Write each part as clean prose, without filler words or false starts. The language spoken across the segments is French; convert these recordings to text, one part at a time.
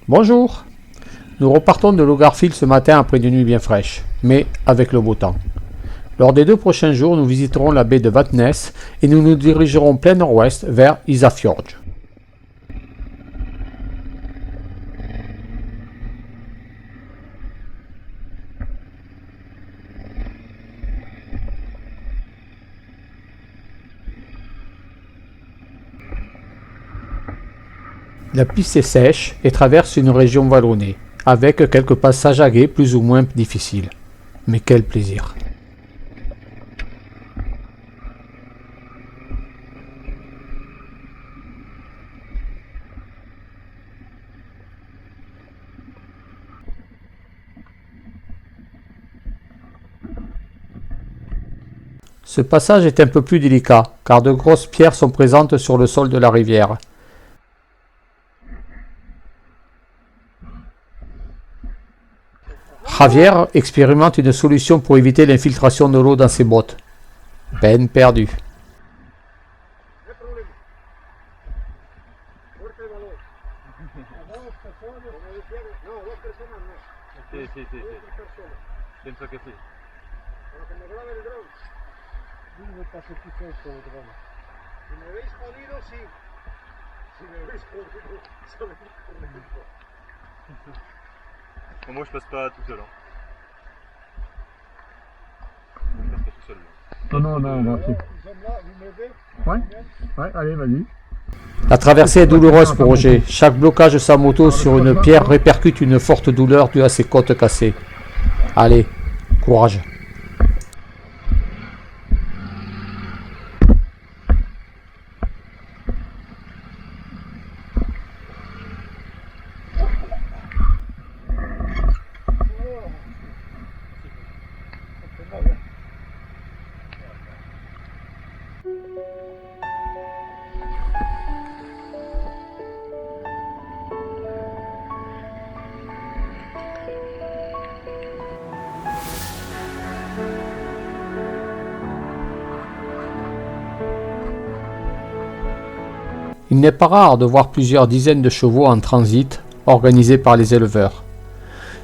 Bonjour! Nous repartons de Laugarfield ce matin après une nuit bien fraîche, mais avec le beau temps. Lors des 2 prochains jours, nous visiterons la baie de Vatness et nous nous dirigerons plein nord-ouest vers Isafjord. La piste est sèche et traverse une région vallonnée, avec quelques passages à gué plus ou moins difficiles. Mais quel plaisir! Ce passage est un peu plus délicat, car de grosses pierres sont présentes sur le sol de la rivière. Javier expérimente une solution pour éviter l'infiltration de l'eau dans ses bottes. Peine perdue. Moi je passe pas tout seul. Je passe pas tout seul. Non, merci. Ouais, allez, vas-y. La traversée est douloureuse pour Roger. Chaque blocage de sa moto sur une pierre répercute une forte douleur due à ses côtes cassées. Allez, courage. Il n'est pas rare de voir plusieurs dizaines de chevaux en transit, organisés par les éleveurs.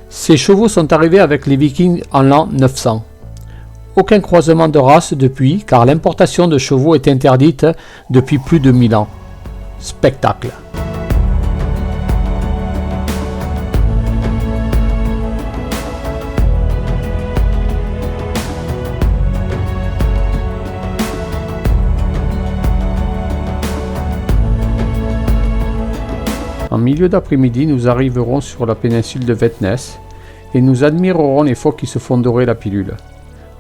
Ces chevaux sont arrivés avec les Vikings en l'an 900. Aucun croisement de race depuis, car l'importation de chevaux est interdite depuis plus de 1000 ans. Spectacle. En milieu d'après-midi, nous arriverons sur la péninsule de Vatness et nous admirerons les phoques qui se font dorer la pilule.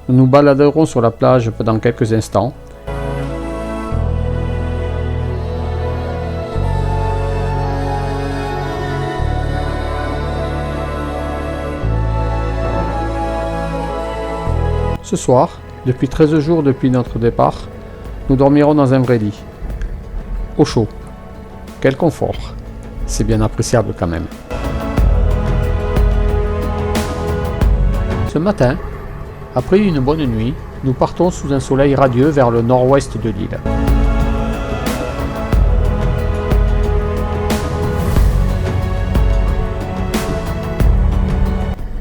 Nous nous baladerons sur la plage pendant quelques instants. Ce soir, depuis 13 jours depuis notre départ, nous dormirons dans un vrai lit. Au chaud. Quel confort! C'est bien appréciable quand même. Ce matin, après une bonne nuit, nous partons sous un soleil radieux vers le nord-ouest de l'île.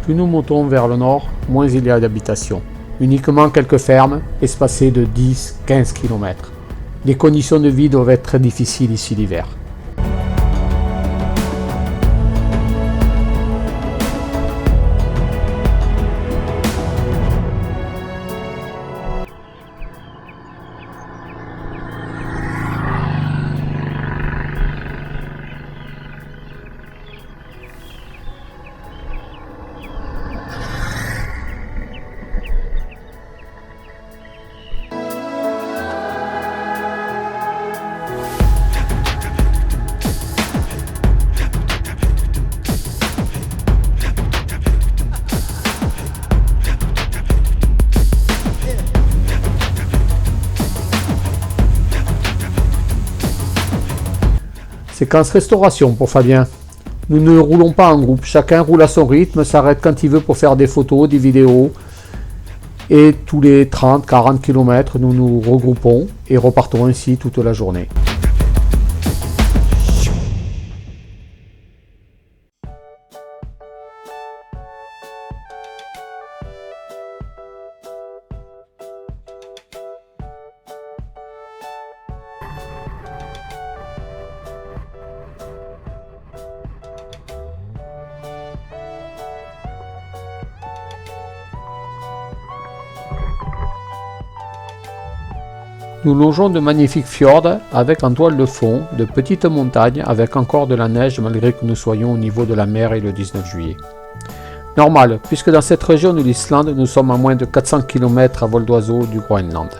Plus nous montons vers le nord, moins il y a d'habitations. Uniquement quelques fermes, espacées de 10-15 km. Les conditions de vie doivent être très difficiles ici l'hiver. Séquence restauration pour Fabien. Nous ne roulons pas en groupe, chacun roule à son rythme, s'arrête quand il veut pour faire des photos, des vidéos. Et tous les 30-40 km, nous nous regroupons et repartons ainsi toute la journée. Nous longeons de magnifiques fjords avec en toile de fond de petites montagnes avec encore de la neige malgré que nous soyons au niveau de la mer et le 19 juillet. Normal, puisque dans cette région de l'Islande, nous sommes à moins de 400 km à vol d'oiseau du Groenland.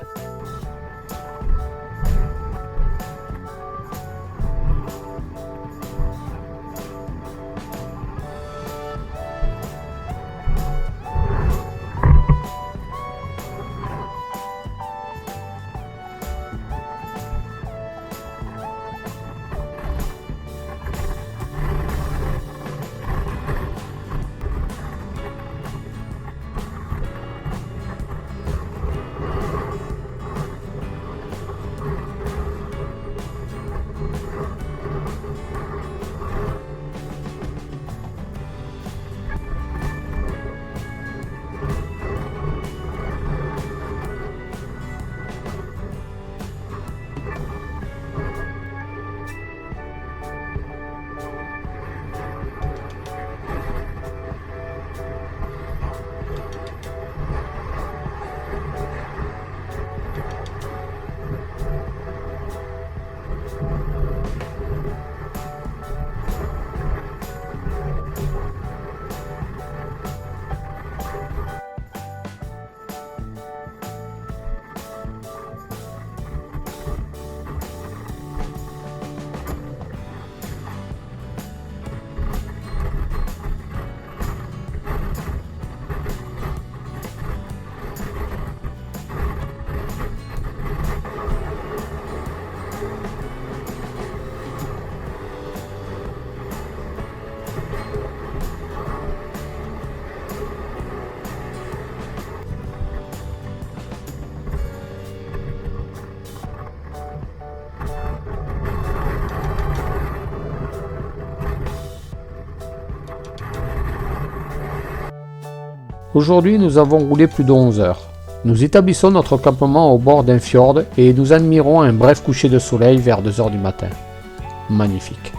Aujourd'hui, nous avons roulé plus de 11 heures. Nous établissons notre campement au bord d'un fjord et nous admirons un bref coucher de soleil vers 2 heures du matin. Magnifique.